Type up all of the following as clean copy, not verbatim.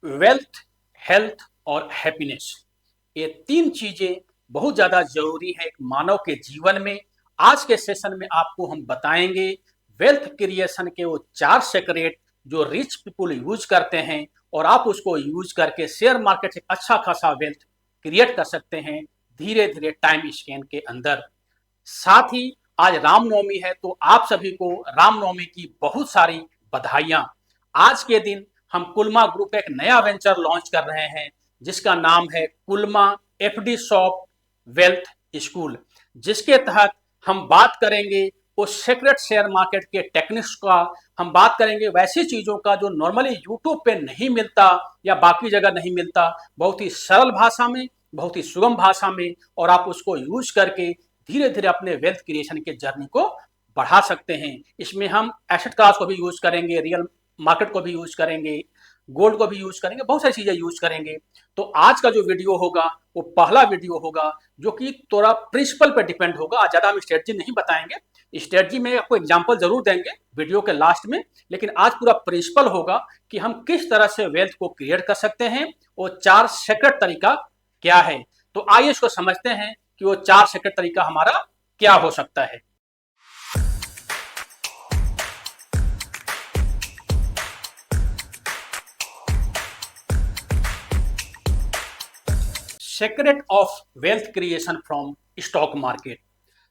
Wealth, health और happiness, ये तीन चीजें बहुत ज्यादा जरूरी है एक मानव के जीवन में। आज के सेशन में आपको हम बताएंगे वेल्थ क्रिएशन के वो चार सेक्रेट जो रिच पीपुल यूज करते हैं, और आप उसको यूज करके शेयर मार्केट से अच्छा खासा वेल्थ क्रिएट कर सकते हैं धीरे धीरे टाइम स्केन के अंदर। साथ ही आज रामनवमी है, तो आप सभी को रामनवमी की बहुत सारी बधाइयां। आज के दिन हम कुलमा ग्रुप एक नया वेंचर लॉन्च कर रहे हैं जिसका नाम है कुलमा एफडी शॉप वेल्थ स्कूल, जिसके तहत हम बात करेंगे उस सीक्रेट शेयर मार्केट के टेक्निक्स का। हम बात करेंगे वैसी चीजों का जो नॉर्मली यूट्यूब पे नहीं मिलता या बाकी जगह नहीं मिलता, बहुत ही सरल भाषा में, बहुत ही सुगम भाषा में, और आप उसको यूज करके धीरे धीरे अपने वेल्थ क्रिएशन के जर्नी को बढ़ा सकते हैं। इसमें हम एसेट क्लास को भी यूज करेंगे, रियल मार्केट को भी यूज करेंगे, गोल्ड को भी यूज करेंगे, बहुत सारी चीजें यूज करेंगे। तो आज का जो वीडियो होगा वो पहला वीडियो होगा जो कि थोड़ा प्रिंसिपल पे डिपेंड होगा। आज ज्यादा हम स्ट्रेटजी नहीं बताएंगे, स्ट्रेटजी में आपको एग्जांपल जरूर देंगे वीडियो के लास्ट में, लेकिन आज पूरा प्रिंसिपल होगा कि हम किस तरह से वेल्थ को क्रिएट कर सकते हैं, वो चार सीक्रेट तरीका क्या है। तो आइए इसको समझते हैं कि वो चार सीक्रेट तरीका हमारा क्या हो सकता है। Secret of wealth creation from stock market.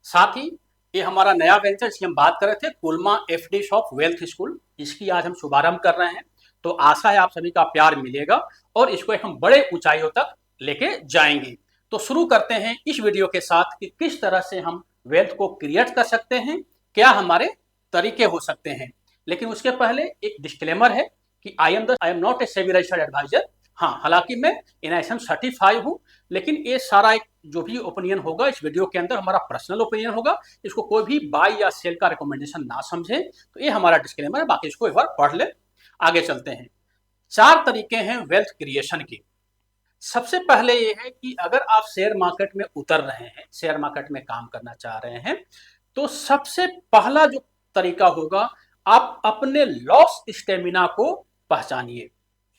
साथ ही ये हमारा नया वेंचर जिसकी हम बात कर रहे थे कुलमा एफडी शॉप वेल्थ स्कूल, इसकी आज हम शुभारंभ कर रहे हैं। तो आशा है आप सभी का प्यार मिलेगा और इसको हम बड़े ऊंचाइयों तक लेके जाएंगे। तो शुरू करते हैं इस वीडियो के साथ कि किस तरह से हम वेल्थ को क्रिएट कर सकते हैं, क्या हमारे तरीके हो सकते हैं। लेकिन उसके पहले एक डिस्क्लेमर है कि I am not a SEBI registered adviser. हाँ, हालांकि मैं एनआईएसएम सर्टिफाइड हूँ, लेकिन ये सारा एक जो भी ओपिनियन होगा इस वीडियो के अंदर हमारा पर्सनल ओपिनियन होगा। इसको कोई भी बाय या सेल का रिकमेंडेशन ना समझे। तो ये हमारा डिस्क्लेमर है, बाकी इसको एक बार पढ़ ले। आगे चलते हैं। चार तरीके हैं वेल्थ क्रिएशन के। सबसे पहले ये है कि अगर आप शेयर मार्केट में उतर रहे हैं, शेयर मार्केट में काम करना चाह रहे हैं, तो सबसे पहला जो तरीका होगा, आप अपने लॉस स्टेमिना को पहचानिए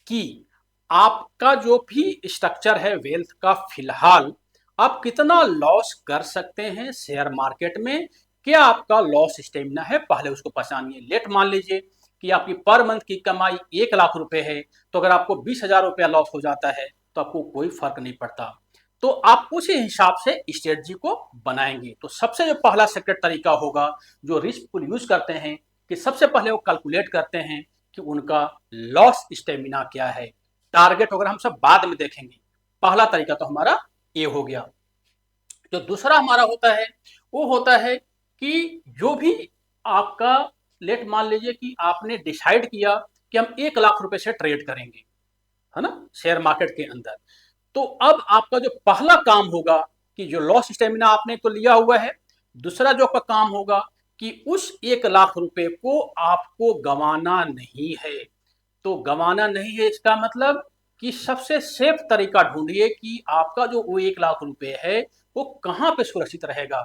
कि आपका जो भी स्ट्रक्चर है वेल्थ का, फिलहाल आप कितना लॉस कर सकते हैं शेयर मार्केट में, क्या आपका लॉस स्टेमिना है, पहले उसको पहचानिए। लेट मान लीजिए कि आपकी पर मंथ की कमाई 1 लाख रुपए है, तो अगर आपको 20,000 रुपया लॉस हो जाता है तो आपको कोई फर्क नहीं पड़ता। तो आप उसी हिसाब से स्ट्रेटजी को बनाएंगे। तो सबसे जो पहला सीक्रेट तरीका होगा जो रिस्क पुल यूज करते हैं, कि सबसे पहले वो कैलकुलेट करते हैं कि उनका लॉस स्टेमिना क्या है। टारगेट वगैरह हम सब बाद में देखेंगे। पहला तरीका तो हमारा ये हो गया। जो दूसरा हमारा होता है वो होता है कि जो भी आपका, लेट मान लीजिए कि आपने डिसाइड किया कि हम 1 लाख रुपए से ट्रेड करेंगे, है ना, शेयर मार्केट के अंदर। तो अब आपका जो पहला काम होगा कि जो लॉस स्टेमिना आपने तो लिया हुआ है, दूसरा जो आपका काम होगा कि उस 1 लाख रुपए को आपको गंवाना नहीं है। तो गंवाना नहीं है इसका मतलब कि सबसे सेफ तरीका ढूंढिए कि आपका जो वो 1 लाख रुपए है वो कहाँ पे सुरक्षित रहेगा।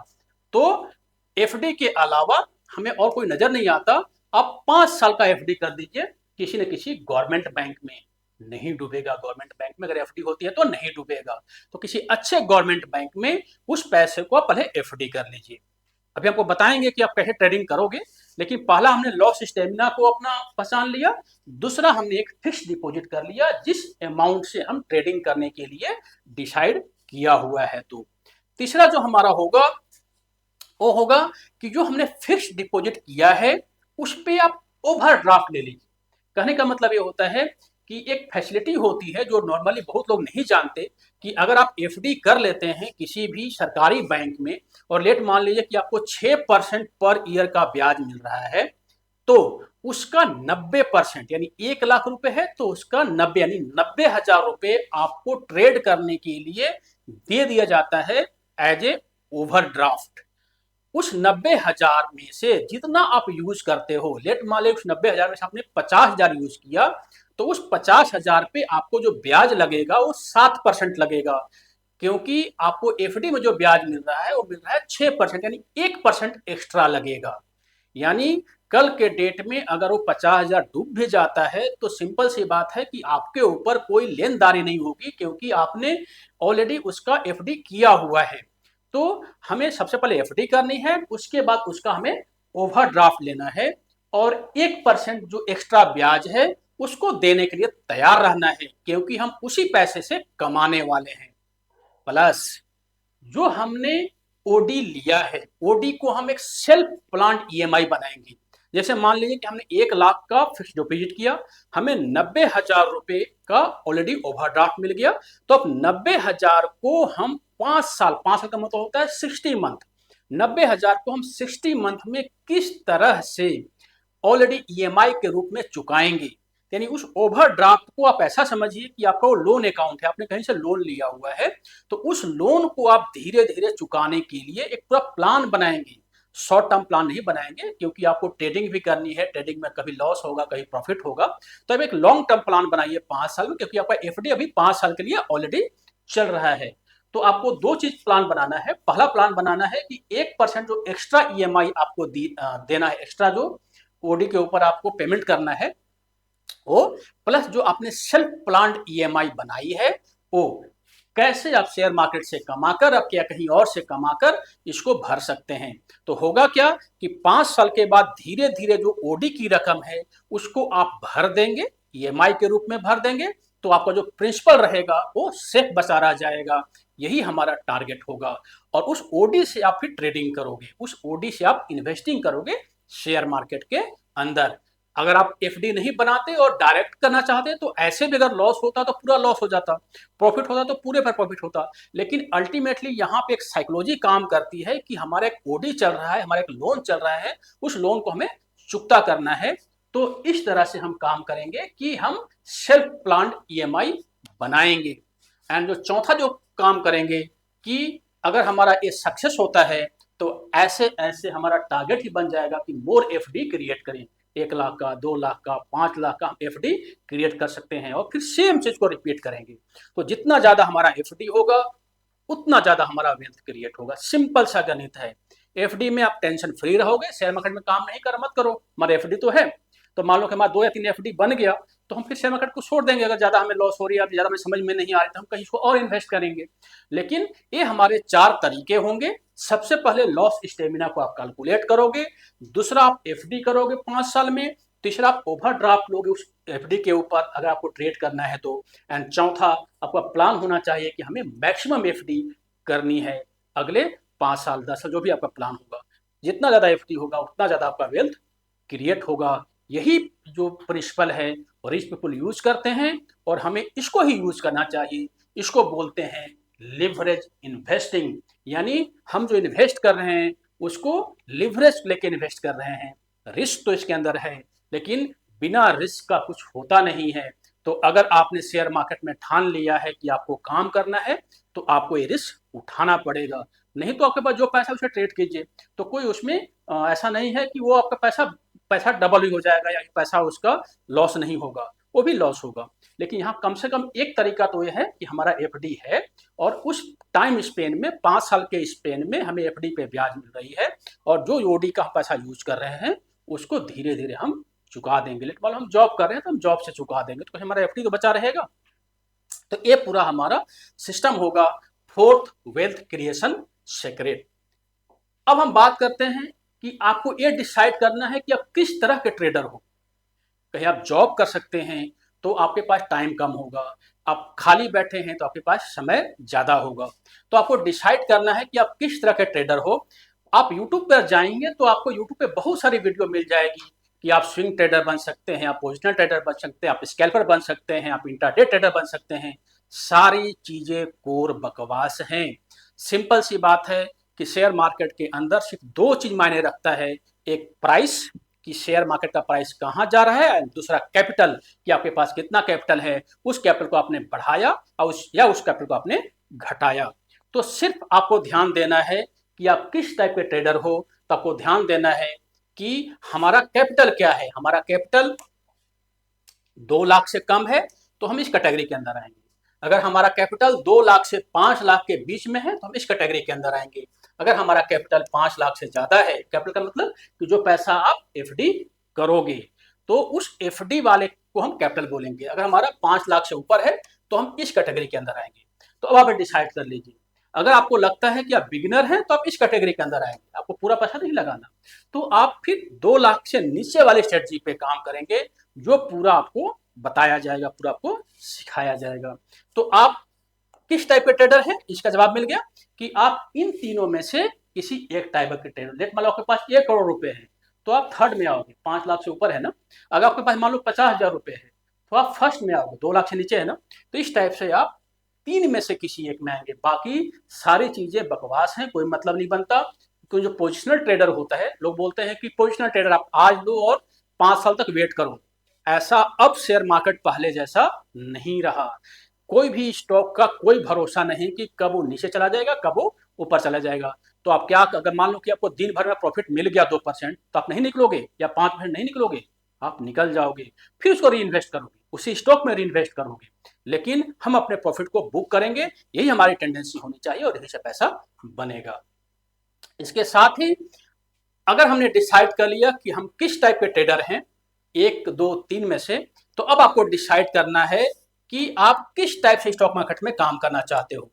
तो एफडी के अलावा हमें और कोई नजर नहीं आता। आप 5 साल का एफडी कर दीजिए किसी न किसी गवर्नमेंट बैंक में। नहीं डूबेगा गवर्नमेंट बैंक में, अगर एफडी होती है तो नहीं डूबेगा। तो किसी अच्छे गवर्नमेंट बैंक में उस पैसे को आप पहले एफडी कर लीजिए। अभी आपको बताएंगे कि आप कैसे ट्रेडिंग करोगे, लेकिन पहला हमने लॉस स्टेमिना को अपना पहचान लिया। दूसरा हमने एक फिक्स डिपॉजिट कर लिया जिस अमाउंट से हम ट्रेडिंग करने के लिए डिसाइड किया हुआ है। तो तीसरा जो हमारा होगा वो होगा कि जो हमने फिक्स डिपॉजिट किया है उस पर आप ओवरड्राफ्ट ले लीजिए। कहने का मतलब ये होता है कि एक फैसिलिटी होती है जो नॉर्मली बहुत लोग नहीं जानते, कि अगर आप एफडी कर लेते हैं किसी भी सरकारी बैंक में, और लेट मान लीजिए कि आपको 6% पर ईयर का ब्याज मिल रहा है, तो उसका 90% यानी 1 लाख रुपए है तो उसका 90 यानी 90,000 रुपए आपको ट्रेड करने के लिए दे दिया जाता है एज ए ओवरड्राफ्ट। उस 90,000 में से जितना आप यूज करते हो, लेट मान लीजिए उस 90,000 में से आपने 50,000 यूज किया, तो उस 50,000 पे आपको जो ब्याज लगेगा वो 7% लगेगा, क्योंकि आपको एफडी में जो ब्याज मिल रहा है वो मिल रहा है 6%, यानी 1% एक्स्ट्रा लगेगा। यानी कल के डेट में अगर वो 50,000 डूब भी जाता है तो सिंपल सी बात है कि आपके ऊपर कोई लेनदारी नहीं होगी, क्योंकि आपने ऑलरेडी उसका एफडी किया हुआ है। तो हमें सबसे पहले एफडी करनी है, उसके बाद उसका हमें ओवरड्राफ्ट लेना है, और 1% जो एक्स्ट्रा ब्याज है उसको देने के लिए तैयार रहना है, क्योंकि हम उसी पैसे से कमाने वाले हैं। प्लस जो हमने ओडी लिया है, ओडी को हम एक सेल्फ प्लान्ड ईएमआई बनाएंगे। जैसे मान लीजिए कि हमने 1 लाख का फिक्स डिपॉजिट किया, हमें 90,000 रुपए का ऑलरेडी ओवरड्राफ्ट मिल गया, तो अब 90,000 को हम 5 साल, 5 साल का मतलब होता है 60 मंथ, 90,000 को हम 60 मंथ में किस तरह से ऑलरेडी ईएमआई के रूप में चुकाएंगे। यानी उस ओवरड्राफ्ट को आप ऐसा समझिए कि आपका वो लोन अकाउंट है, आपने कहीं से लोन लिया हुआ है, तो उस लोन को आप धीरे धीरे चुकाने के लिए एक पूरा प्लान बनाएंगे। शॉर्ट टर्म प्लान नहीं बनाएंगे, क्योंकि आपको ट्रेडिंग भी करनी है, ट्रेडिंग में कभी लॉस होगा कभी प्रॉफिट होगा। तो अब एक लॉन्ग टर्म प्लान बनाइए 5 साल में, क्योंकि आपका एफडी अभी 5 साल के लिए ऑलरेडी चल रहा है। तो आपको 2 चीज प्लान बनाना है। पहला प्लान बनाना है कि 1% जो एक्स्ट्रा ईएमआई आपको देना है, एक्स्ट्रा जो ओडी के ऊपर आपको पेमेंट करना है वो, प्लस जो आपने सेल्फ प्लान्ड ईएमआई बनाई है वो कैसे आप शेयर मार्केट से कमाकर अब या कहीं और से कमाकर इसको भर सकते हैं। तो होगा क्या कि 5 साल के बाद धीरे धीरे जो ओडी की रकम है उसको आप भर देंगे, ईएमआई के रूप में भर देंगे, तो आपका जो प्रिंसिपल रहेगा वो सेफ बचा रह जाएगा। यही हमारा टारगेट होगा। और उस ओडी से आप फिर ट्रेडिंग करोगे, उस ओडी से आप इन्वेस्टिंग करोगे शेयर मार्केट के अंदर। अगर आप एफडी नहीं बनाते और डायरेक्ट करना चाहते तो ऐसे भी अगर लॉस होता तो पूरा लॉस हो जाता, प्रॉफिट होता तो पूरे पर प्रॉफिट होता। लेकिन अल्टीमेटली यहाँ पे एक साइकोलॉजी काम करती है कि हमारा एक ओडी चल रहा है, हमारा एक लोन चल रहा है, उस लोन को हमें चुकता करना है। तो इस तरह से हम काम करेंगे कि हम सेल्फ प्लान्ड ईएमआई बनाएंगे। एंड जो चौथा जो काम करेंगे कि अगर हमारा ये सक्सेस होता है तो ऐसे ऐसे हमारा टारगेट ही बन जाएगा कि मोर एफडी क्रिएट करें। 1 लाख का, 2 लाख का, 5 लाख का हम एफडी क्रिएट कर सकते हैं और फिर सेम चीज को रिपीट करेंगे। तो जितना ज्यादा हमारा एफडी होगा उतना ज्यादा हमारा वेल्थ क्रिएट होगा। सिंपल सा गणित है। एफडी में आप टेंशन फ्री रहोगे, शेयर मार्केट में काम नहीं कर मत करो, हमारा एफडी तो है। तो मान लो कि हमारा 2 या 3 एफडी बन गया तो हम फिर शेयर मार्केट को छोड़ देंगे। अगर ज्यादा हमें लॉस हो रही है, ज्यादा हमें समझ में नहीं आ रही तो हम कहीं इसको और इन्वेस्ट करेंगे। लेकिन ये हमारे 4 तरीके होंगे। सबसे पहले लॉस स्टेमिना को आप कैलकुलेट करोगे, दूसरा आप एफडी करोगे 5 साल में, तीसरा आप ओवरड्राफ्ट लोगे उस एफडी के ऊपर अगर आपको ट्रेड करना है तो, एंड चौथा आपका प्लान होना चाहिए कि हमें मैक्सिमम एफडी करनी है अगले 5 साल 10 साल, जो भी आपका प्लान होगा। जितना ज्यादा एफडी होगा उतना ज्यादा आपका वेल्थ क्रिएट होगा। यही जो प्रिंसिपल है और रिच पीपल यूज करते हैं और हमें इसको ही यूज करना चाहिए। इसको बोलते हैं लिवरेज इन्वेस्टिंग। यानी हम जो इन्वेस्ट कर रहे हैं उसको लिवरेज लेके इन्वेस्ट कर रहे हैं। रिस्क तो इसके अंदर है, लेकिन बिना रिस्क का कुछ होता नहीं है। तो अगर आपने शेयर मार्केट में ठान लिया है कि आपको काम करना है तो आपको ये रिस्क उठाना पड़ेगा। नहीं तो आपके पास जो पैसा उसे ट्रेड कीजिए, तो कोई उसमें ऐसा नहीं है कि वो आपका पैसा डबल ही हो जाएगा या पैसा उसका लॉस नहीं होगा, वो भी लॉस होगा। लेकिन यहाँ कम से कम एक तरीका तो ये है कि हमारा एफडी है और उस टाइम स्पेन में 5 साल के स्पेन में हमें एफडी पे ब्याज मिल रही है, और जो ओडी का पैसा यूज कर रहे हैं उसको धीरे धीरे हम चुका देंगे। लेकिन मान लो हम जॉब कर रहे हैं तो हम जॉब से चुका देंगे तो हमारा एफडी तो बचा रहेगा। तो ये पूरा हमारा सिस्टम होगा फोर्थ वेल्थ क्रिएशन सीक्रेट। अब हम बात करते हैं कि आपको ये डिसाइड करना है कि आप किस तरह के ट्रेडर हो। कहीं आप जॉब कर सकते हैं तो आपके पास टाइम कम होगा, आप खाली बैठे हैं तो आपके पास समय ज्यादा होगा। तो आपको डिसाइड करना है कि आप किस तरह के ट्रेडर हो। आप YouTube पर जाएंगे तो आपको YouTube पे बहुत सारी वीडियो मिल जाएगी कि आप स्विंग ट्रेडर बन सकते हैं, आप पोजिशनल ट्रेडर बन सकते हैं, आप स्कैल्पर बन सकते हैं, आप इंट्राडे ट्रेडर बन सकते हैं। सारी चीजें कोर बकवास हैं। सिंपल सी बात है कि शेयर मार्केट के अंदर सिर्फ 2 चीज मायने रखता है, एक प्राइस कि शेयर मार्केट का प्राइस कहाँ जा रहा है, दूसरा कैपिटल कि आपके पास कितना कैपिटल है, उस कैपिटल को आपने बढ़ाया और उस कैपिटल को आपने घटाया। तो सिर्फ आपको ध्यान देना है कि आप किस टाइप के ट्रेडर हो। तो आपको ध्यान देना है कि हमारा कैपिटल क्या है। हमारा कैपिटल 2 लाख से कम है तो हम इस कैटेगरी के अंदर आएंगे। अगर हमारा कैपिटल 2 लाख से 5 लाख के बीच में है तो हम इस कैटेगरी के अंदर आएंगे। अगर हमारा कैपिटल 5 लाख से ज्यादा है, कैपिटल का मतलब कि जो पैसा आप एफडी करोगे, तो उस एफडी वाले को हम कैपिटल बोलेंगे। अगर हमारा 5 लाख से ऊपर है तो हम इस कैटेगरी के अंदर आएंगे। तो अब आप डिसाइड कर लीजिए। अगर आपको लगता है कि आप बिगिनर हैं तो आप इस कैटेगरी के अंदर आएंगे, आपको पूरा पैसा नहीं लगाना, तो आप फिर 2 लाख से नीचे वाली स्ट्रेटजी पे काम करेंगे, जो पूरा आपको बताया जाएगा, पूरा आपको सिखाया जाएगा। तो आप किस टाइप के ट्रेडर हैं, इसका जवाब मिल गया कि आप इन तीनों में से किसी एक टाइप के ट्रेडर। लेट मान लो आपके पास 1 करोड़ रुपए है तो आप थर्ड में आओगे, 5 लाख से ऊपर है ना। अगर आपके पास मान लो 50,000 रुपए है तो आप फर्स्ट में आओगे, 2 लाख से नीचे है ना। तो इस टाइप से आप 3 में से किसी एक में आएंगे। बाकी सारी चीजें बकवास हैं, कोई मतलब नहीं बनता। क्योंकि जो पोजिशनल ट्रेडर होता है, लोग बोलते हैं कि पोजिशनल ट्रेडर आप आज लो और 5 साल तक वेट करो। ऐसा अब शेयर मार्केट पहले जैसा नहीं रहा। कोई भी स्टॉक का कोई भरोसा नहीं कि कब वो नीचे चला जाएगा, कब वो ऊपर चला जाएगा। तो आप क्या, अगर मान लो कि आपको दिन भर में प्रॉफिट मिल गया 2%, तो आप नहीं निकलोगे, या 5% नहीं निकलोगे, आप निकल जाओगे, फिर उसको री इन्वेस्ट करोगे, उसी स्टॉक में री इन्वेस्ट करोगे। लेकिन हम अपने प्रॉफिट को बुक करेंगे, यही हमारी टेंडेंसी होनी चाहिए और यही से पैसा बनेगा। इसके साथ ही अगर हमने डिसाइड कर लिया कि हम किस टाइप के ट्रेडर हैं, 1, 2, 3 में से, तो अब आपको डिसाइड करना है कि आप किस टाइप से स्टॉक मार्केट में काम करना चाहते हो,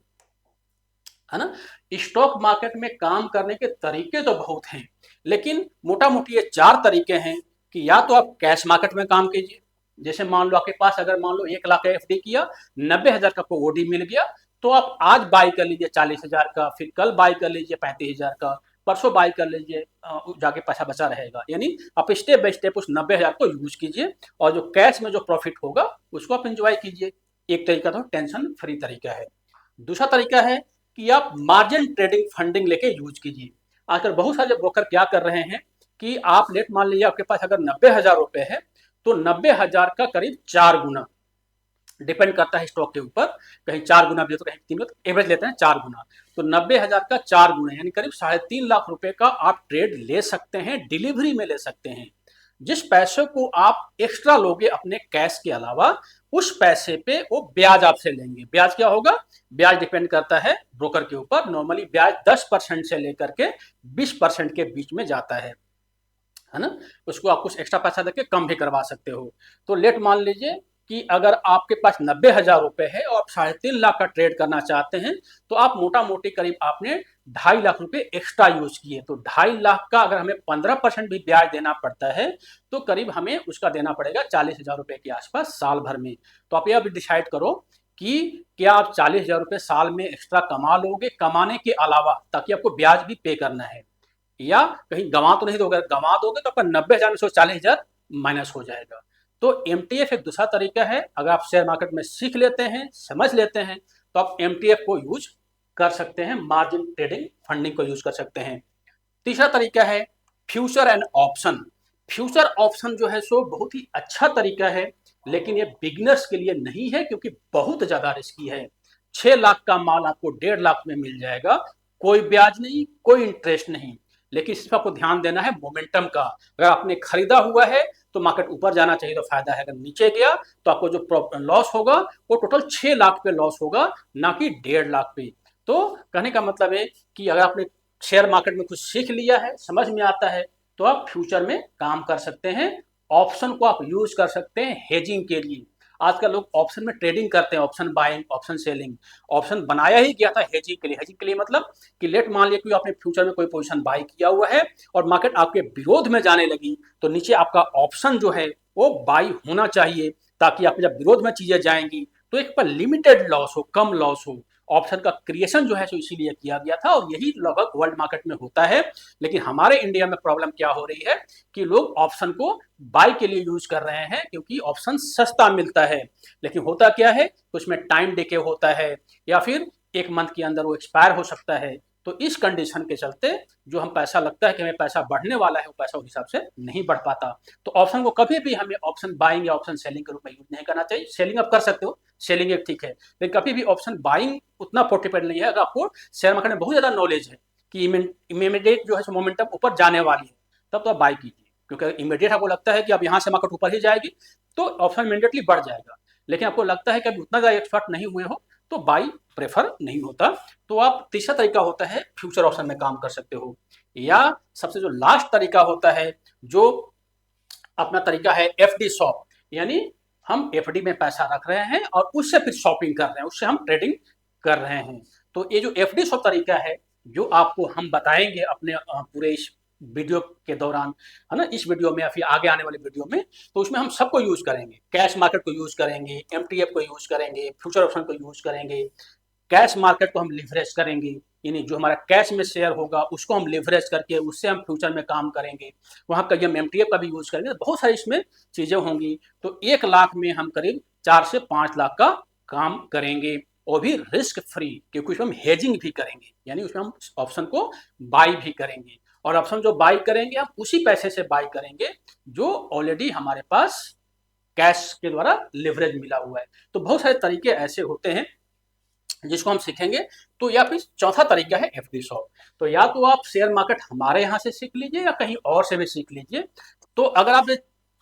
है ना। स्टॉक मार्केट में काम करने के तरीके तो बहुत हैं, लेकिन मोटा मोटी ये 4 तरीके हैं कि या तो आप कैश मार्केट में काम कीजिए। जैसे मान लो आपके पास अगर मान लो 1 लाख का एफडी किया, 90,000 का आपको ओडी मिल गया, तो आप आज बाई कर लीजिए 40,000 का, फिर कल बाई कर लीजिए 35,000 का, परसों बाई कर लीजिए, जाके पैसा बचा रहेगा। यानी आप स्टेप बाय स्टेप उस 90,000 को यूज कीजिए और जो कैश में जो प्रॉफिट होगा उसको आप एंजॉय कीजिए। एक तरीका तो टेंशन फ्री तरीका है। दूसरा तरीका है कि आप मार्जिन ट्रेडिंग फंडिंग लेके यूज कीजिए। आजकल बहुत सारे ब्रोकर क्या कर रहे हैं कि आप लेट मान लीजिए आपके पास अगर 90,000 रुपए है, तो 90,000 का करीब 4 गुना, डिपेंड करता है स्टॉक के ऊपर, कहीं 4 गुना भी तो कहीं 3 गुना, एवरेज लेते हैं 4 गुना। तो 90,000 का 4 गुना यानी करीब 3.5 लाख रुपए का आप ट्रेड ले सकते हैं, डिलीवरी में ले सकते हैं। जिस पैसे को आप एक्स्ट्रा लोगे अपने कैश के अलावा, उस पैसे पे वो ब्याज आपसे लेंगे। ब्याज क्या होगा, ब्याज डिपेंड करता है ब्रोकर के ऊपर। नॉर्मली ब्याज 10% से लेकर के 20% के बीच में जाता है ना। उसको आप कुछ एक्स्ट्रा पैसा देके कम भी करवा सकते हो। तो लेट मान लीजिए कि अगर आपके पास 90,000 रुपए है और आप 3.5 लाख का ट्रेड करना चाहते हैं, तो आप मोटा मोटी करीब आपने 2.5 लाख रुपए एक्स्ट्रा यूज किए। तो 2.5 लाख का अगर हमें 15% भी ब्याज देना पड़ता है, तो करीब हमें उसका देना पड़ेगा 40,000 रुपए के आसपास साल भर में। तो आप यह भी डिसाइड करो कि क्या आप 40,000 रुपए साल में एक्स्ट्रा कमा लोगे, कमाने के अलावा, ताकि आपको ब्याज भी पे करना है, या कहीं गंवा तो नहीं दोगे। गंवा दोगे तो आपका 90,000 में से 40,000 माइनस हो जाएगा। तो एमटीएफ एक दूसरा तरीका है। अगर आप शेयर मार्केट में सीख लेते हैं, समझ लेते हैं, तो आप एमटीएफ को यूज कर सकते हैं, मार्जिन ट्रेडिंग फंडिंग को यूज कर सकते हैं। तीसरा तरीका है future and option. Future option जो है सो बहुत ही अच्छा तरीका है, लेकिन ये बिगिनर्स के लिए नहीं है, क्योंकि बहुत ज्यादा रिस्की है। 6 लाख का माल आपको 1.5 लाख में मिल जाएगा, कोई ब्याज नहीं, कोई इंटरेस्ट नहीं। लेकिन सिर्फ आपको ध्यान देना है मोमेंटम का। अगर आपने खरीदा हुआ है तो मार्केट ऊपर जाना चाहिए तो फायदा है, अगर नीचे गया तो आपको जो लॉस होगा वो टोटल 6 लाख पे लॉस होगा, ना कि 1.5 लाख पे। तो कहने का मतलब है कि अगर आपने शेयर मार्केट में कुछ सीख लिया है, समझ में आता है, तो आप फ्यूचर में काम कर सकते हैं। ऑप्शन को आप यूज कर सकते हैं हेजिंग के लिए। आजकल लोग ऑप्शन में ट्रेडिंग करते हैं, option buying, option selling. Option बनाया ही गया था हेजिंग के लिए। हेजिंग के लिए मतलब कि लेट मान लिया कि आपने फ्यूचर में कोई पोजीशन बाई किया हुआ है और मार्केट आपके विरोध में जाने लगी, तो नीचे आपका ऑप्शन जो है वो बाई होना चाहिए, ताकि आप जब विरोध में चीजें जाएंगी तो एक पर लिमिटेड लॉस हो, कम लॉस हो। ऑप्शन का क्रिएशन जो है सो इसीलिए किया गया था, और यही लगभग वर्ल्ड मार्केट में होता है। लेकिन हमारे इंडिया में प्रॉब्लम क्या हो रही है कि लोग ऑप्शन को बाय के लिए यूज कर रहे हैं, क्योंकि ऑप्शन सस्ता मिलता है। लेकिन होता क्या है, उसमें टाइम डिके होता है, या फिर 1 मंथ के अंदर वो एक्सपायर हो सकता है। तो इस कंडीशन के चलते जो हम पैसा लगता है कि हमें पैसा बढ़ने वाला है, वो पैसा उस हिसाब से नहीं बढ़ पाता। तो ऑप्शन को कभी भी हमें ऑप्शन बाइंग या ऑप्शन सेलिंग के रूप में यूज नहीं करना चाहिए। सेलिंग आप कर सकते हो, सेलिंग एक ठीक है, लेकिन कभी भी ऑप्शन बाइंग उतना पोर्टेबल नहीं है। अगर आपको शेयर मार्केट में बहुत ज्यादा नॉलेज है कि इमीडिएट जो है मोमेंटम ऊपर जाने वाली है, तब तो आप बाई कीजिए, क्योंकि इमीडिएट आपको लगता है कि अब यहाँ से मार्केट ऊपर ही जाएगी, तो ऑप्शन इमीडिएटली बढ़ जाएगा। लेकिन आपको लगता है कि अभी उतना ज़्यादा एक्सपर्ट नहीं हुए हो तो बाई प्रेफर नहीं होता। तो आप तीसरा तरीका होता है फ्यूचर ऑप्शन में काम कर सकते हो, या सबसे जो लास्ट तरीका होता है जो अपना तरीका है एफडी शॉप, यानी हम एफडी में पैसा रख रहे हैं और उससे फिर शॉपिंग कर रहे हैं, उससे हम ट्रेडिंग कर रहे हैं। तो ये जो एफडी शॉप तरीका है जो आपको हम बताएंगे अपने पूरे इस वीडियो के दौरान, है ना, इस वीडियो में या फिर आगे आने वाले वीडियो में, तो उसमें हम सबको यूज करेंगे, कैश मार्केट को यूज करेंगे, एमटीएफ को यूज करेंगे, फ्यूचर ऑप्शन को यूज करेंगे, कैश मार्केट को हम लिवरेज करेंगे, यानी जो हमारा कैश में शेयर होगा उसको हम लिवरेज करके उससे हम फ्यूचर में काम करेंगे, वहाँ का हम एमटीएफ का भी यूज करेंगे, बहुत सारी इसमें चीज़ें होंगी। तो 1 लाख में हम करीब 4 से 5 लाख का काम करेंगे, और भी रिस्क फ्री, क्योंकि उसमें हम हेजिंग भी करेंगे, यानी उसमें हम ऑप्शन को बाई भी करेंगे, और ऑप्शन जो बाई करेंगे हम उसी पैसे से बाई करेंगे जो ऑलरेडी हमारे पास कैश के द्वारा लिवरेज मिला हुआ है। तो बहुत सारे तरीके ऐसे होते हैं जिसको हम सीखेंगे। तो या फिर चौथा तरीका है एफडी शॉप। तो या तो आप शेयर मार्केट हमारे यहाँ से सीख लीजिए या कहीं और से भी सीख लीजिए। तो अगर आप ये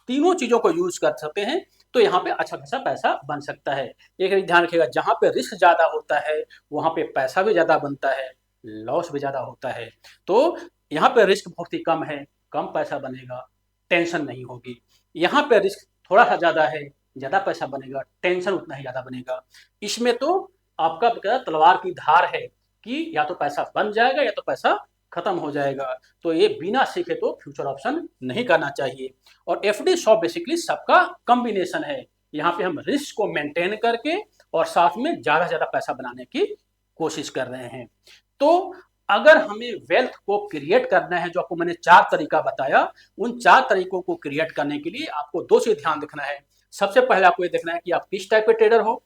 तीनों चीजों को यूज कर सकते हैं तो यहाँ पे अच्छा खासा पैसा बन सकता है। एक ध्यान रखिएगा, जहाँ पे रिस्क ज्यादा होता है वहां पे पैसा भी ज्यादा बनता है, लॉस भी ज्यादा होता है। तो यहाँ पे रिस्क बहुत ही कम है, कम पैसा बनेगा, टेंशन नहीं होगी। यहाँ पे रिस्क थोड़ा सा ज्यादा है, ज्यादा पैसा बनेगा, टेंशन उतना ही ज्यादा बनेगा। इसमें तो आपका तलवार की धार है कि या तो पैसा बन जाएगा या तो पैसा खत्म हो जाएगा। तो ये बिना सीखे तो फ्यूचर ऑप्शन नहीं करना चाहिए। और एफडी शॉप बेसिकली सबका कॉम्बिनेशन है, यहाँ पे हम रिस्क को मेंटेन करके और साथ में ज्यादा से ज्यादा पैसा बनाने की कोशिश कर रहे हैं। तो अगर हमें वेल्थ को क्रिएट करना है, जो आपको मैंने 4 तरीका बताया, उन 4 तरीकों को क्रिएट करने के लिए आपको 2 चीज ध्यान रखना है। सबसे पहले आपको ये देखना है कि आप किस टाइप के ट्रेडर हो,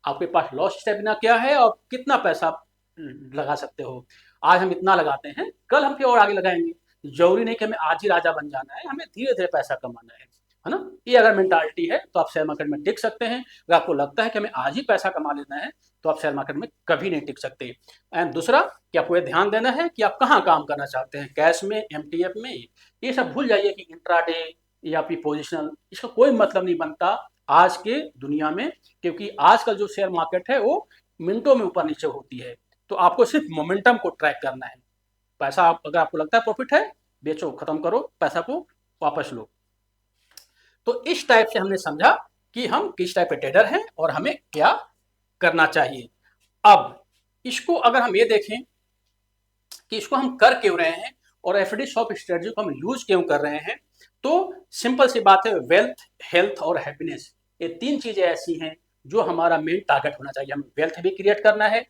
आपके पास लॉस स्टेमिना क्या है और कितना पैसा लगा सकते हो। आज हम इतना लगाते हैं, कल हम फिर और आगे लगाएंगे। जरूरी नहीं कि हमें आज ही राजा बन जाना है, हमें धीरे धीरे पैसा कमाना है ना। ये अगर मेंटालिटी है तो आप शेयर मार्केट में टिक सकते हैं। अगर आपको लगता है कि हमें आज ही पैसा कमा लेना है तो आप शेयर मार्केट में कभी नहीं टिक सकते। एंड दूसरा कि आपको ये ध्यान देना है कि आप कहाँ काम करना चाहते हैं, कैश में, एमटीएफ में। ये सब भूल जाइए कि इंट्राडे या फिर पोजिशनल, इसका कोई मतलब नहीं बनता आज के दुनिया में, क्योंकि आजकल जो शेयर मार्केट है वो मिनटों में ऊपर नीचे होती है। तो आपको सिर्फ मोमेंटम को ट्रैक करना है। पैसा अगर आपको लगता है प्रॉफिट है, बेचो, खत्म करो, पैसा को वापस लो। तो इस टाइप से हमने समझा कि हम किस टाइप के ट्रेडर हैं और हमें क्या करना चाहिए। अब इसको अगर हम ये देखें कि इसको हम कर क्यों रहे हैं और एफडी शॉप स्ट्रेटजी को हम यूज क्यों कर रहे हैं, तो सिंपल सी बात है, वेल्थ, हेल्थ और हैप्पीनेस, ये 3 चीजें ऐसी हैं जो हमारा मेन टारगेट होना चाहिए। हमें वेल्थ भी क्रिएट करना है,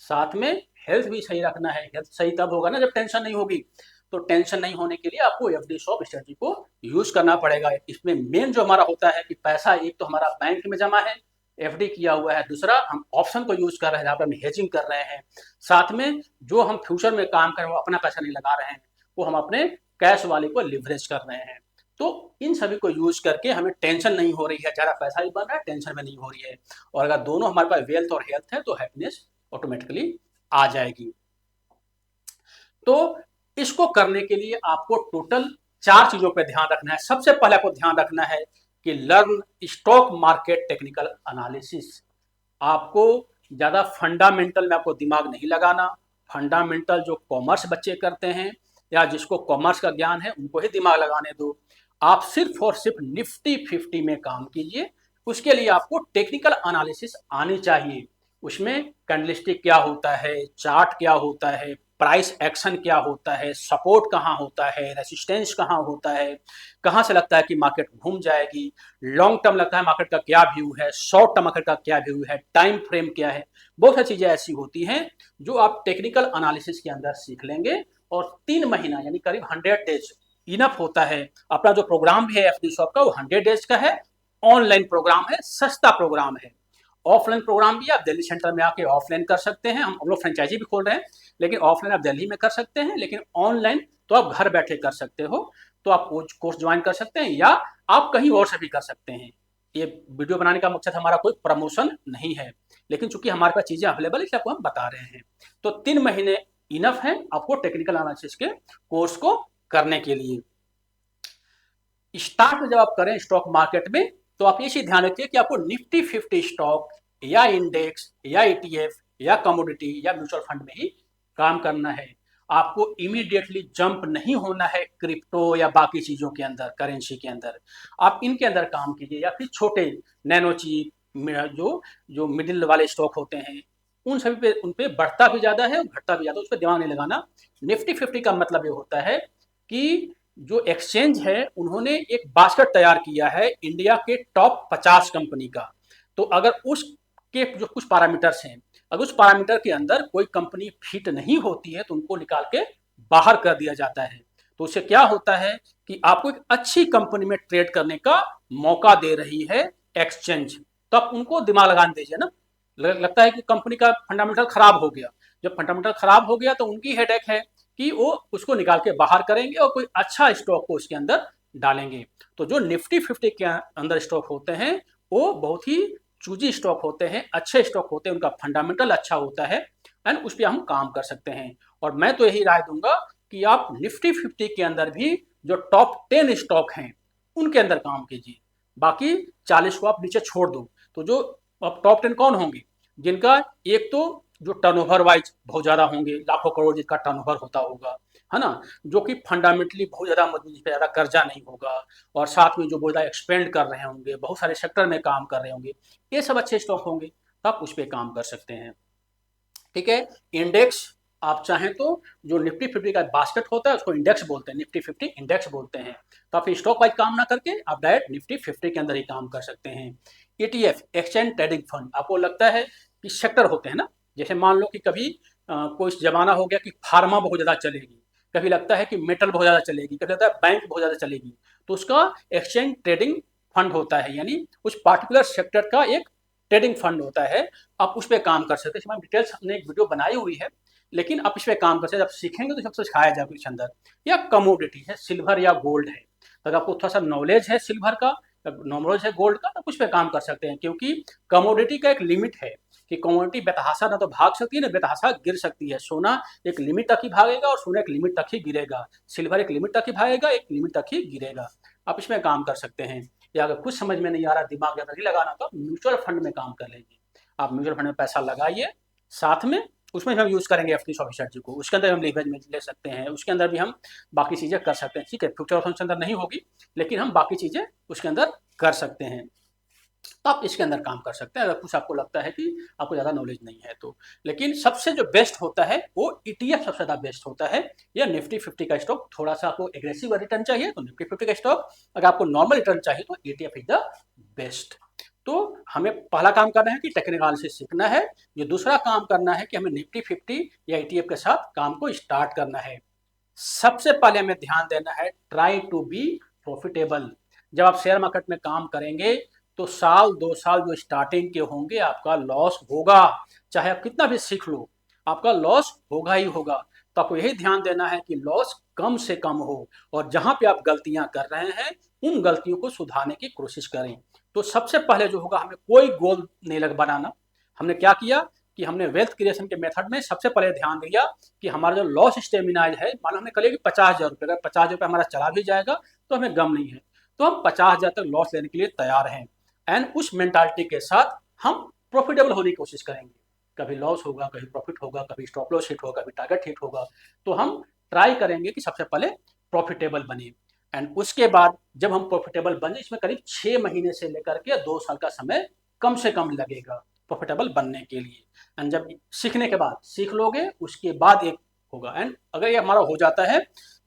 साथ में हेल्थ भी सही रखना है। हेल्थ सही तब होगा ना जब टेंशन नहीं होगी। तो टेंशन नहीं होने के लिए आपको एफडी शॉप स्ट्रेटजी को यूज करना पड़ेगा। इसमें मेन जो हमारा होता है कि पैसा एक तो हमारा बैंक में जमा है, एफडी किया हुआ है, दूसरा हम ऑप्शन को यूज कर रहे हैं जहाँ पर हम हेजिंग कर रहे हैं, साथ में जो हम फ्यूचर में काम कर रहे हैं वो अपना पैसा नहीं लगा रहे हैं, वो हम अपने कैश वाले को लिवरेज कर रहे हैं। तो इन सभी को यूज करके हमें टेंशन नहीं हो रही है, ज्यादा पैसा भी बन रहा है, टेंशन में नहीं हो रही है। और अगर दोनों हमारे पास वेल्थ और हेल्थ है तो हैप्पीनेस ऑटोमेटिकली आ जाएगी। तो इसको करने के लिए आपको टोटल 4 चीजों पर ध्यान रखना है। सबसे पहले आपको ध्यान रखना है कि learn stock market technical analysis. आपको ज्यादा फंडामेंटल में आपको दिमाग नहीं लगाना। फंडामेंटल जो कॉमर्स बच्चे करते हैं या जिसको कॉमर्स का ज्ञान है उनको ही दिमाग लगाने दो। आप सिर्फ और सिर्फ निफ्टी 50 में काम कीजिए। उसके लिए आपको टेक्निकल एनालिसिस आनी चाहिए। उसमें कैंडलस्टिक क्या होता है, चार्ट क्या होता है, प्राइस एक्शन क्या होता है, सपोर्ट कहाँ होता है, रेसिस्टेंस कहाँ होता है, कहाँ से लगता है कि मार्केट घूम जाएगी, लॉन्ग टर्म लगता है मार्केट का क्या व्यू है, शॉर्ट टर्म मार्केट का क्या व्यू है, टाइम फ्रेम क्या है। बहुत सारी चीजें ऐसी होती हैं जो आप टेक्निकल एनालिसिस के अंदर सीख लेंगे। और 3 महीना यानी करीब 100 डेज इनफ होता है। अपना जो प्रोग्राम भी है एफडी शॉप का वो 100 डेज का है, ऑनलाइन प्रोग्राम है, सस्ता प्रोग्राम है। ऑफलाइन प्रोग्राम भी आप दिल्ली सेंटर में आके ऑफलाइन कर सकते हैं, हम लोग फ्रेंचाइजी भी खोल रहे हैं, लेकिन ऑफलाइन आप दिल्ली में कर सकते हैं, लेकिन ऑनलाइन तो आप घर बैठे कर सकते हो। तो आप कोर्स ज्वाइन कर सकते हैं या आप कहीं और से भी कर सकते हैं। ये वीडियो बनाने का मकसद हमारा कोई प्रमोशन नहीं है, लेकिन चूंकि हमारे पास चीजें अवेलेबल है इसलिए आपको हम बता रहे हैं। तो 3 महीने इनफ है आपको टेक्निकल एनालिसिस के कोर्स को करने के लिए। स्टार्ट में जब आप करें स्टॉक मार्केट में तो आप ये चीज ध्यान रखिए कि आपको निफ्टी 50 स्टॉक या इंडेक्स या ईटीएफ या कमोडिटी या म्यूचुअल फंड में ही काम करना है। आपको इमीडिएटली जंप नहीं होना है क्रिप्टो या बाकी चीजों के अंदर, करेंसी के अंदर। आप इनके अंदर काम कीजिए, या फिर छोटे नैनो चीप जो जो मिडिल वाले स्टॉक होते हैं उन सभी पे, उन पे बढ़ता भी ज्यादा है और घटता भी ज्यादा, उस पर दिमाग नहीं लगाना। निफ्टी 50 का मतलब ये होता है कि जो एक्सचेंज है उन्होंने एक बास्केट तैयार किया है इंडिया के टॉप 50 कंपनी का। तो अगर उसके जो कुछ पैरामीटर्स हैं, अगर उस पैरामीटर के अंदर कोई कंपनी फिट नहीं होती है तो उनको निकाल के बाहर कर दिया जाता है। तो उससे क्या होता है कि आपको एक अच्छी कंपनी में ट्रेड करने का मौका दे रही है एक्सचेंज। तो आप उनको दिमाग लगाने दीजिए ना। लगता है कि कंपनी का फंडामेंटल खराब हो गया, जब फंडामेंटल खराब हो गया तो उनकी हेडेक है कि वो उसको निकाल के बाहर करेंगे और कोई अच्छा स्टॉक को उसके अंदर डालेंगे। तो जो निफ्टी 50 के अंदर स्टॉक होते हैं वो बहुत ही चूजी स्टॉक होते हैं, अच्छे स्टॉक होते हैं, उनका फंडामेंटल अच्छा होता है एंड उस पर हम काम कर सकते हैं। और मैं तो यही राय दूंगा कि आप निफ्टी 50 के अंदर भी जो टॉप 10 स्टॉक हैं उनके अंदर काम कीजिए, बाकी 40 को आप नीचे छोड़ दो। तो जो अब टॉप 10 कौन होंगे, जिनका एक तो जो टर्नओवर वाइज बहुत ज्यादा होंगे, लाखों करोड़ जिसका टर्नओवर होता होगा, है ना, जो कि फंडामेंटली बहुत ज्यादा मजबूत, जिस पे ज्यादा कर्जा नहीं होगा, और साथ में जो बहुत ज्यादा एक्सपेंड कर रहे होंगे, बहुत सारे सेक्टर में काम कर रहे होंगे, ये सब अच्छे स्टॉक होंगे, तो आप उस पर काम कर सकते हैं। ठीक है। इंडेक्स आप चाहें तो जो निफ्टी 50 का बास्केट होता है उसको इंडेक्स बोलते हैं, निफ्टी 50 इंडेक्स बोलते हैं। तो आप स्टॉक वाइज काम ना करके आप डायरेक्ट निफ्टी 50 के अंदर ही काम कर सकते हैं। ईटीएफ, एक्सचेंज ट्रेडिंग फंड, आपको लगता है कि सेक्टर होते हैं ना, जैसे मान लो कि कभी कोई जमाना हो गया कि फार्मा बहुत ज़्यादा चलेगी, कभी लगता है कि मेटल बहुत ज़्यादा चलेगी, कभी लगता है बैंक बहुत ज़्यादा चलेगी, तो उसका एक्सचेंज ट्रेडिंग फंड होता है, यानी उस पार्टिकुलर सेक्टर का एक ट्रेडिंग फंड होता है। आप उस पर काम कर सकते हैं। इसमें डिटेल्स हमने एक वीडियो बनाई हुई है, लेकिन आप इस पर काम कर सकते हैं। जब सीखेंगे तो सबसे सिखाया जाएगा कुछ अंदर। या कमोडिटी है, सिल्वर या गोल्ड है, अगर आपको थोड़ा सा नॉलेज है सिल्वर का, नॉलेज है गोल्ड का, तो कुछ पे काम कर सकते हैं, क्योंकि कमोडिटी का एक लिमिट है कि कमोडिटी बेतहाशा ना तो भाग सकती है ना बेतहाशा गिर सकती है। सोना एक लिमिट तक ही भागेगा और सोना एक लिमिट तक ही गिरेगा, सिल्वर एक लिमिट तक ही भागेगा, एक लिमिट तक ही गिरेगा। आप इसमें काम कर सकते हैं। या अगर कुछ समझ में नहीं आ रहा, दिमाग ज़्यादा नहीं लगाना, तो म्यूचुअल फंड में काम कर लीजिए। आप म्यूचुअल फंड में पैसा लगाइए, साथ में उसमें हम यूज़ करेंगे एफडी ऑफिसर जी को, उसके अंदर हम लीवरेज में ले सकते हैं, उसके अंदर भी हम बाकी चीज़ें कर सकते हैं। ठीक है, फ्यूचर ऑप्शन के अंदर नहीं होगी, लेकिन हम बाकी चीज़ें उसके अंदर कर सकते हैं। तो आप इसके अंदर काम कर सकते हैं अगर कुछ आपको लगता है कि आपको ज़्यादा नॉलेज नहीं है तो। लेकिन सबसे जो बेस्ट होता है वो ईटीएफ सबसे ज़्यादा बेस्ट होता है, या निफ्टी 50 का स्टॉक। थोड़ा सा आपको एग्रेसिव रिटर्न चाहिए तो निफ्टी 50 का स्टॉक, अगर आपको नॉर्मल रिटर्न चाहिए तो ईटीएफ इज द बेस्ट। तो हमें पहला काम करना है कि टेक्निकल से सीखना है, जो दूसरा काम करना है कि हमें निफ्टी 50 या ईटीएफ के साथ काम को स्टार्ट करना है। सबसे पहले हमें ध्यान देना है ट्राई टू बी प्रॉफिटेबल। जब आप शेयर मार्केट में काम करेंगे तो साल 2 साल जो स्टार्टिंग के होंगे आपका लॉस होगा, चाहे आप कितना भी सीख लो आपका लॉस होगा ही होगा। तो आपको यही ध्यान देना है कि लॉस कम से कम हो, और जहां पे आप गलतियां कर रहे हैं उन गलतियों को सुधारने की कोशिश करें। तो सबसे पहले जो होगा, हमें कोई गोल नहीं लग बनाना। हमने क्या किया कि हमने वेल्थ क्रिएशन के मेथड में सबसे पहले ध्यान दिया कि हमारा जो लॉस स्टेमिना है, मान लो हमने करिए कि 50,000 रुपये, अगर 50,000 हमारा चला भी जाएगा तो हमें गम नहीं है, तो हम 50,000 तक लॉस लेने के लिए तैयार हैं। एंड उस मेंटालिटी के साथ हम प्रॉफिटेबल होने की कोशिश करेंगे। कभी लॉस होगा, कभी प्रॉफिट होगा, कभी स्टॉप लॉस हिट होगा, कभी टारगेट हिट होगा, तो हम ट्राई करेंगे कि सबसे पहले प्रॉफिटेबल बने। एंड उसके बाद जब हम प्रॉफिटेबल बने, इसमें करीब 6 महीने से लेकर के 2 साल का समय कम से कम लगेगा प्रॉफिटेबल बनने के लिए। एंड जब सीखने के बाद सीख लोगे, उसके बाद एक होगा। एंड अगर ये हमारा हो जाता है,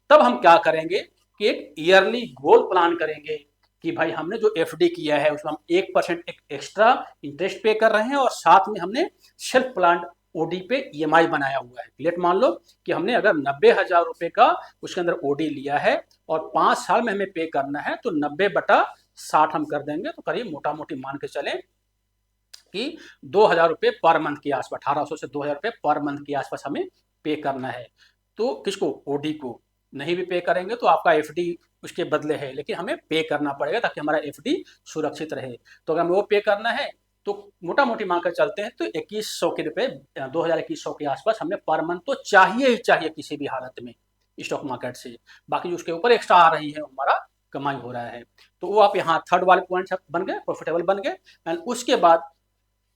तब हम क्या करेंगे कि एक ईयरली गोल प्लान करेंगे कि भाई हमने जो एफडी किया है उसमें हम 1% एक एक्स्ट्रा इंटरेस्ट पे कर रहे हैं, और साथ में हमने सेल्फ प्लान ओडी पे ईएमआई बनाया हुआ है। लेट मान लो कि हमने अगर 90,000 रुपए का उसके अंदर ओडी लिया है और 5 साल में हमें पे करना है, तो 90/60 हम कर देंगे, तो करीब मोटा मोटी मान के चलें कि 2,000 रुपये पर मंथ के आसपास, 1,800 से 2,000 रुपये पर मंथ के आसपास हमें पे करना है। तो किसको, ओडी को। नहीं भी पे करेंगे तो आपका एफडी उसके बदले है, लेकिन हमें पे करना पड़ेगा ताकि हमारा एफडी सुरक्षित रहे। तो अगर हमें वो पे करना है तो मोटा मोटी मान कर चलते हैं तो 2,100 के रुपए, 2,2100 के आसपास हमें पर मंथ तो चाहिए ही चाहिए किसी भी हालत में स्टॉक मार्केट से। बाकी जो उसके ऊपर एक्स्ट्रा आ रही है हमारा कमाई हो रहा है। तो वो आप यहाँ थर्ड वाले पॉइंट बन गए, प्रॉफिटेबल बन गए। एंड उसके बाद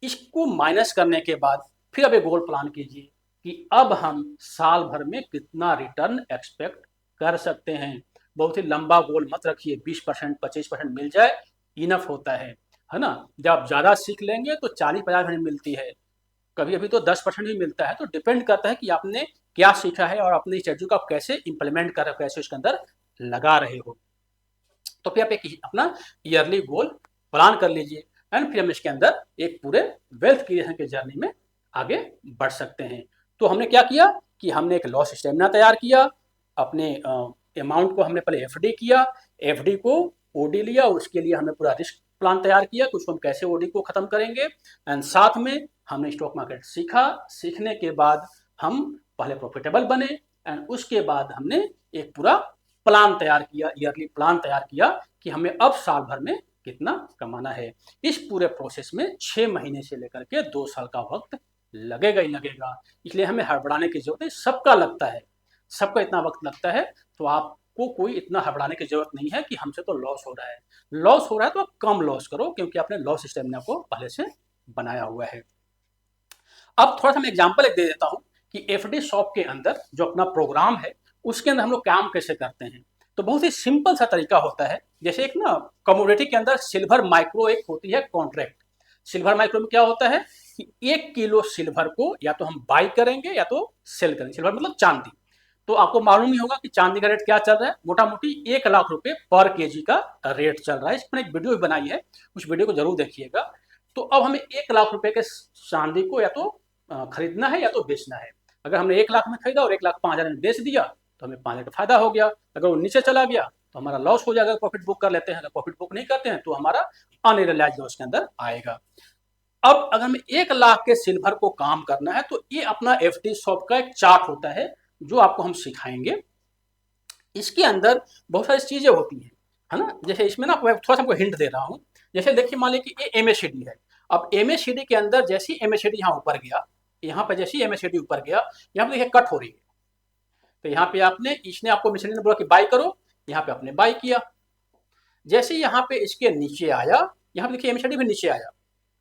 इसको माइनस करने के बाद फिर अब एक गोल प्लान कीजिए कि अब हम साल भर में कितना रिटर्न एक्सपेक्ट कर सकते हैं। बहुत ही लंबा गोल मत रखिए, 20% 25% मिल जाए इनफ होता है ना। जब आप ज़्यादा सीख लेंगे तो 40-50% मिलती है, कभी अभी तो 10% भी मिलता है। तो डिपेंड करता है कि आपने क्या सीखा है और अपनी स्ट्रेटजी को आप कैसे इंप्लीमेंट कर रहे हो, कैसे उसके अंदर लगा रहे हो। तो फिर आप एक अपना ईयरली गोल प्लान कर लीजिए एंड फिर हम इसके अंदर एक पूरे वेल्थ क्रिएशन के जर्नी में आगे बढ़ सकते हैं। तो हमने क्या किया कि हमने एक लॉस स्टेमिना तैयार किया, अपने अमाउंट को हमने पहले एफडी किया, एफडी को ओडी लिया, उसके लिए हमने पूरा रिस्क प्लान तैयार किया कि उसको हम कैसे ओडी को खत्म करेंगे। एंड साथ में हमने स्टॉक मार्केट सीखा, सीखने के बाद हम पहले प्रॉफिटेबल बने एंड उसके बाद हमने एक पूरा प्लान तैयार किया, ईयरली प्लान तैयार किया कि हमें अब साल भर में कितना कमाना है। इस पूरे प्रोसेस में 6 महीने से लेकर के 2 साल का वक्त लगेगा ही लगेगा, इसलिए हमें हड़बड़ाने की जरूरत है। सबका लगता है, सबका इतना वक्त लगता है, तो आपको कोई इतना हड़बड़ाने की जरूरत नहीं है कि हमसे तो लॉस हो रहा है। लॉस हो रहा है तो आप कम लॉस करो, क्योंकि आपने लॉस स्टेमिना को पहले से बनाया हुआ है। अब थोड़ा सा मैं एग्जाम्पल दे देता हूँ कि एफडी शॉप के अंदर जो अपना प्रोग्राम है उसके अंदर हम लोग काम कैसे करते हैं। तो बहुत ही सिंपल सा तरीका होता है। जैसे एक ना कमोडिटी के अंदर सिल्वर माइक्रो एक होती है कॉन्ट्रैक्ट। सिल्वर माइक्रो में क्या होता है कि 1 किलो सिल्वर को या तो हम बाई करेंगे या तो सेल करेंगे। सिल्वर मतलब चांदी। तो आपको मालूम ही होगा कि चांदी का रेट क्या चल रहा है, मोटा मोटी 1 लाख रुपए पर केजी का रेट चल रहा है। इस पर एक वीडियो भी बनाई है, उस वीडियो को जरूर देखिएगा। तो अब हमें 1 लाख रुपए के चांदी को या तो खरीदना है या तो बेचना है। अगर हमने 1 लाख में खरीदा और 1,05,000 में बेच दिया तो हमें 5 लाख का फायदा हो गया। अगर वो नीचे चला गया तो हमारा लॉस हो जाएगा। प्रॉफिट बुक कर लेते हैं, अगर प्रॉफिट बुक नहीं करते हैं तो हमारा अनरियलाइज लॉस के अंदर आएगा। अब अगर हमें 1 लाख के सिल्वर को काम करना है तो ये अपना एफडी शॉप का एक चार्ट होता है जो आपको हम सिखाएंगे। इसके अंदर बहुत सारी चीजें होती हैं, है ना। जैसे इसमें ना थोड़ा सा आपको हिंट दे रहा हूँ। जैसे देखिए, मान लीजिए कि ये एमएससीडी है। अब एमएससीडी के अंदर जैसी एमएससीडी यहाँ ऊपर गया, यहाँ पे जैसी एमएससीडी ऊपर गया, यहाँ पे देखिए कट हो रही है। तो यहाँ पे आपने, इसने आपको एमएससीडी ने बोला कि बाई करो, यहाँ पे आपने बाई किया। जैसे यहाँ पे इसके नीचे आया, यहाँ पे देखिए एमएससीडी भी नीचे आया,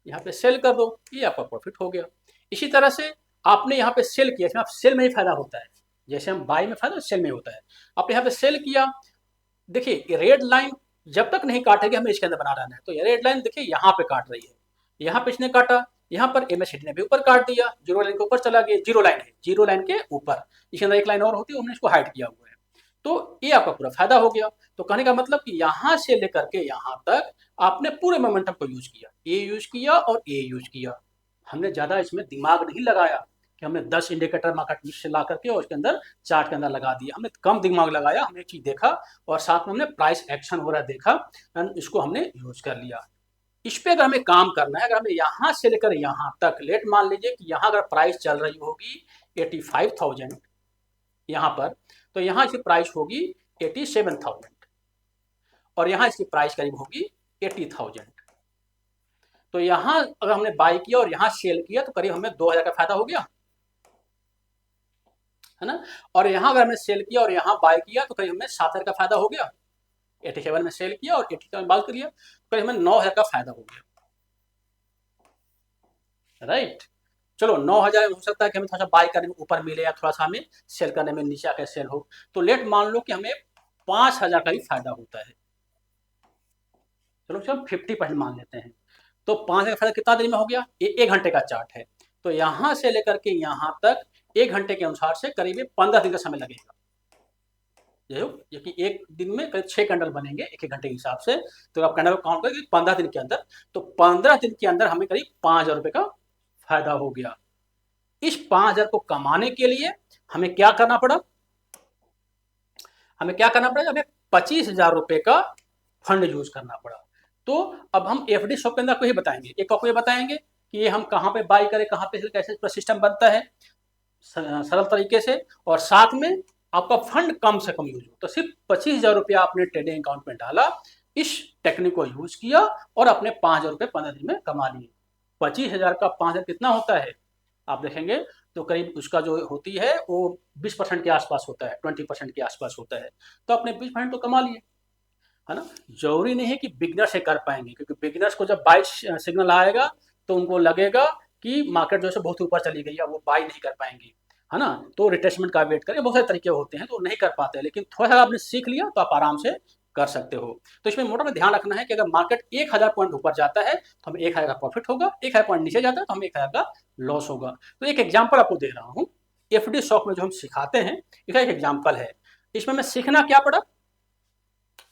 यहाँ पे सेल कर दो, ये आपका प्रॉफिट हो गया। इसी तरह से आपने यहाँ पे सेल किया, इसमें आप सेल में ही फायदा होता है। जैसे हम बाई में फायदा सेल में होता है। आपने यहाँ पे सेल किया, देखिए रेड लाइन जब तक नहीं काटेगी हमें इसके अंदर बना रहना है। तो ये रेड लाइन देखिए यहाँ पे काट रही है, यहाँ पे इसने काटा, यहाँ पर एमएससीडी ने भी ऊपर काट दिया, जीरो लाइन के ऊपर चला गया। जीरो लाइन है, जीरो लाइन के ऊपर, इसके अंदर एक लाइन और होती है, हमने इसको हाइड किया हुआ है। तो ये आपका पूरा फायदा हो गया। तो कहने का मतलब कि यहाँ से लेकर के यहाँ तक आपने पूरे मोमेंटम को यूज किया, ए यूज किया और ए यूज किया। हमने ज्यादा इसमें दिमाग नहीं लगाया कि हमने 10 इंडिकेटर मार्केट से ला करके और उसके अंदर चार्ट के अंदर लगा दिया। हमने कम दिमाग लगाया, हमने एक चीज देखा और साथ में हमने प्राइस एक्शन हो रहा देखा एंड इसको हमने यूज कर लिया। इस पे अगर हमें काम करना है, अगर हमें यहाँ से लेकर यहाँ तक, लेट मान लीजिए कि यहाँ अगर प्राइस चल रही होगी 85,000 यहाँ पर, तो यहाँ इसकी प्राइस होगी 87,000 और यहाँ इसकी प्राइस करीब होगी 80,000। तो यहाँ अगर हमने बाई किया और यहाँ सेल किया तो करीब हमें 2,000 का फायदा हो गया, है ना। और यहाँ अगर हमने सेल किया और यहाँ बाय किया तो करीब हमें 7,000 का फायदा हो गया। 87 में सेल किया और 80 में बाय किया तो करीब हमें 9,000 का फायदा हो गया, राइट। चलो 9,000 हो सकता है कि हमें थोड़ा सा बाय करने में ऊपर मिले या थोड़ा सा हमें सेल करने में नीचे आकर सेल हो। तो लेट मान लो कि हमें 5,000 का भी फायदा होता है। चलो हम 50% मान लेते हैं। तो 5,000 का फायदा कितना दिन में हो गया, ये 1 घंटे का चार्ट है। तो यहाँ से लेकर के यहाँ तक 1 घंटे के अनुसार से करीब 15 दिन का समय लगेगा। ये कि एक दिन में करीब 6 कैंडल बनेंगे 1-1 घंटे के हिसाब से। तो आप कैंडल काउंट करेंगे 15 दिन के अंदर, तो 15 दिन के अंदर हमें करीब 5,000 रुपए का फायदा हो गया। इस 5,000 को कमाने के लिए हमें क्या करना पड़ा, हमें 25,000 रुपए का फंड यूज करना पड़ा। तो अब हम एफडी शॉप के अंदर को ही बताएंगे, एक आपको ये बताएंगे कि ये हम कहाँ पे बाई करें, कहाँ पे कैसे सिस्टम बनता है सरल तरीके से, और साथ में आपका फंड कम से कम यूज हो। तो सिर्फ 25,000 रुपया आपने ट्रेडिंग अकाउंट में डाला, इस टेक्निक को यूज किया और अपने 5,000 रुपये 15 दिन में कमा लिए। 25,000 का 5,000 कितना होता है आप देखेंगे तो करीब उसका जो होती है वो 20% के आसपास होता है, 20% के आसपास होता है। तो अपने 20% तो कमा लिए, है ना। जरूरी नहीं है कि बिगनर से कर पाएंगे, क्योंकि बिगनर्स को जब बाई सिग्नल आएगा तो उनको लगेगा कि मार्केट जो है बहुत ऊपर चली गई है, वो बाई नहीं कर पाएंगे, है ना। तो रिट्रेसमेंट का वेट करें, बहुत सारे तरीके होते हैं तो नहीं कर पाते, लेकिन थोड़ा सा आपने सीख लिया तो आप आराम से कर सकते हो। तो इसमें मोटा में ध्यान रखना है कि अगर मार्केट 1000 पॉइंट ऊपर जाता है तो हमें 1000 का प्रॉफिट होगा, 1000 पॉइंट नीचे जाता है तो हमें 1000 का लॉस होगा। तो एक एग्जाम्पल आपको दे रहा हूँ, एफडी शॉप में जो हम सिखाते हैं इसका एक एग्जाम्पल है। इसमें हमें सीखना क्या पड़ा,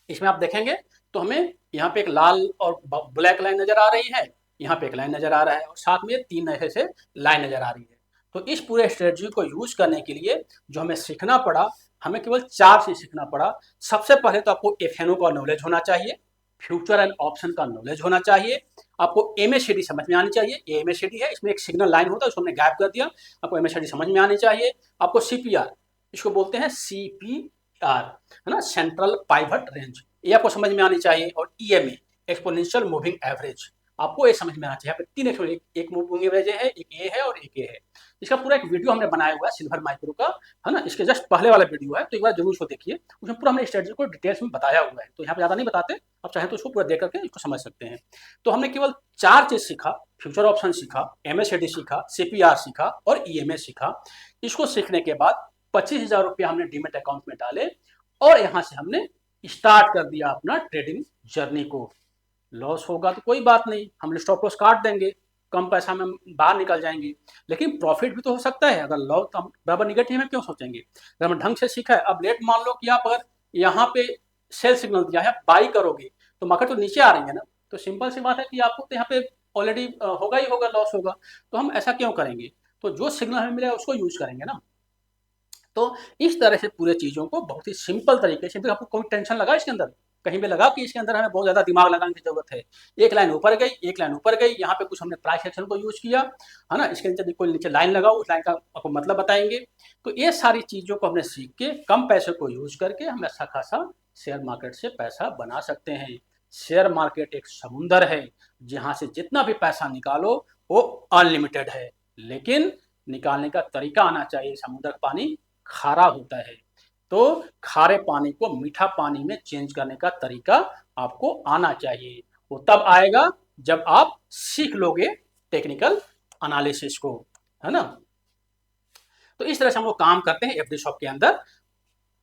इसमें आप देखेंगे तो हमें यहाँ पे एक लाल और ब्लैक लाइन नजर आ रही है, यहाँ पे एक लाइन नजर आ रहा है और साथ में 3 ऐसे से लाइन नजर आ रही है। तो इस पूरे स्ट्रेटजी को यूज करने के लिए जो हमें सीखना पड़ा, हमें केवल 4 चीज सीखना पड़ा। सबसे पहले तो आपको एफएनओ का नॉलेज होना चाहिए, फ्यूचर एंड ऑप्शन का नॉलेज होना चाहिए, आपको एमएससीडी समझ में आनी चाहिए। ये एमएससीडी है, इसमें एक सिग्नल लाइन होता है उसको हमने गैप कर दिया, आपको एमएससीडी समझ में आनी चाहिए। आपको सीपीआर, इसको बोलते हैं सीपीआर, है ना, सेंट्रल पाइवट रेंज, ये आपको समझ में आनी चाहिए। और ईएमए, एक्सपोनेंशियल मूविंग एवरेज, आपको ये समझ में आना चाहिए। यहाँ पे 3 एक मूविंग एवरेज है, एक ए है और एक ए है। इसका पूरा एक वीडियो हमने बनाया हुआ है सिल्वर माइक्रो का, है ना, इसके जस्ट पहले वाला वीडियो है, तो एक बार जरूर उसको देखिए, उसमें पूरा हमने स्ट्रेटजी को डिटेल्स में बताया हुआ है। तो यहाँ पे ज्यादा नहीं बताते, आप चाहे तो उसको पूरा देख करके इसको समझ सकते हैं। तो हमने केवल 4 चीज सीखा, फ्यूचर ऑप्शन सीखा, एमएससीडी सीखा, सीपीआर सीखा और ईएमए सीखा। इसको सीखने के बाद 25,000 रुपया हमने डीमेट अकाउंट में डाले और यहाँ से हमने स्टार्ट कर दिया अपना ट्रेडिंग जर्नी को। लॉस होगा तो कोई बात नहीं, हम स्टॉप लॉस काट देंगे, कम पैसा में बाहर निकल जाएंगे, लेकिन प्रॉफिट भी तो हो सकता है। अगर लॉस तो हम बराबर निगेटिव में क्यों सोचेंगे, अगर हम ढंग से सीखा है। अब लेट मान लो कि आप अगर यहाँ पे सेल सिग्नल दिया है, बाई करोगे तो मार्केट तो नीचे आ रही है ना, तो सिंपल सी बात है कि आपको तो यहाँ पे ऑलरेडी होगा ही होगा, लॉस होगा, तो हम ऐसा क्यों करेंगे। तो जो सिग्नल हमें मिलेगा उसको यूज करेंगे ना। तो इस तरह से पूरे चीज़ों को बहुत ही सिंपल तरीके से, आपको कोई टेंशन लगा इसके अंदर, कहीं भी लगा कि इसके अंदर हमें बहुत ज़्यादा दिमाग लगाने की जरूरत है। एक लाइन ऊपर गई, एक लाइन ऊपर गई, यहाँ पे कुछ हमने प्राइस एक्शन को यूज किया, है ना, इसके नीचे कोई नीचे लाइन लगाओ, उस लाइन का आपको मतलब बताएंगे। तो ये सारी चीज़ों को हमने सीख के कम पैसे को यूज करके हम अच्छा खासा शेयर मार्केट से पैसा बना सकते हैं। शेयर मार्केट एक समुंदर है, जहाँ से जितना भी पैसा निकालो वो अनलिमिटेड है, लेकिन निकालने का तरीका आना चाहिए। समुद्र का पानी खारा होता है, तो खारे पानी को मीठा पानी में चेंज करने का तरीका आपको आना चाहिए। वो तब आएगा जब आप सीख लोगे टेक्निकल एनालिसिस को, है ना। तो इस तरह से हम लोग काम करते हैं एफडी शॉप के अंदर।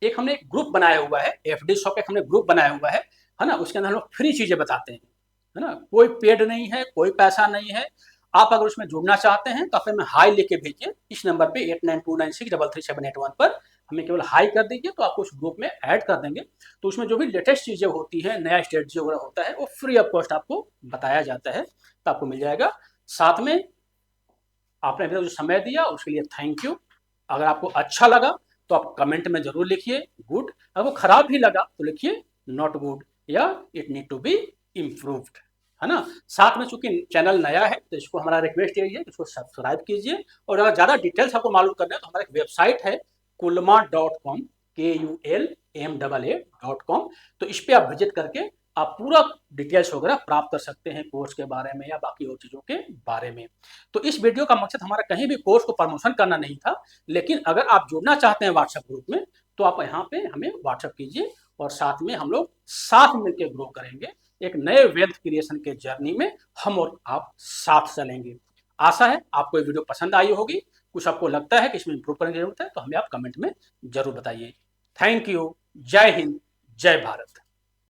एक हमने ग्रुप बनाया हुआ है, एफडी शॉप एक हमने ग्रुप बनाया हुआ है ना, उसके अंदर हम लोग फ्री चीजें बताते हैं, है ना, कोई पेड नहीं है, कोई पैसा नहीं है। आप अगर उसमें जुड़ना चाहते हैं तो अपने में हाई लेके भेजिए, इस नंबर पे 8929633781 पर हमें केवल हाई कर दीजिए, तो आपको उस ग्रुप में ऐड कर देंगे। तो उसमें जो भी लेटेस्ट चीजें होती हैं, नया स्ट्रेटजी वगैरह होता है, वो फ्री ऑफ कॉस्ट आपको बताया जाता है, तो आपको मिल जाएगा। साथ में आपने अभी तक जो समय दिया उसके लिए थैंक यू। अगर आपको अच्छा लगा तो आप कमेंट में जरूर लिखिए गुड, अगर वो खराब भी लगा तो लिखिए नॉट गुड या it need to be improved, है ना। साथ में चूंकि चैनल नया है तो इसको हमारा रिक्वेस्ट यही है कि इसको सब्सक्राइब कीजिए। और अगर ज़्यादा डिटेल्स आपको मालूम करना है तो हमारा एक वेबसाइट है kulma.com, KULMAA.com। तो इस पर आप विजिट करके आप पूरा डिटेल्स वगैरह प्राप्त कर सकते हैं कोर्स के बारे में या बाकी और चीज़ों के बारे में। तो इस वीडियो का मकसद हमारा कहीं भी कोर्स को प्रमोशन करना नहीं था, लेकिन अगर आप जुड़ना चाहते हैं व्हाट्सएप ग्रुप में तो आप यहाँ पे हमें व्हाट्सएप कीजिए और साथ में हम लोग साथ मिलकर ग्रो करेंगे। एक नए वेल्थ क्रिएशन के जर्नी में हम और आप साथ चलेंगे। आशा है आपको ये वीडियो पसंद आई होगी। कुछ आपको लगता है कि इसमें इंप्रूव करने की जरूरत है तो हमें आप कमेंट में जरूर बताइए। Thank you. जय हिंद, जय भारत।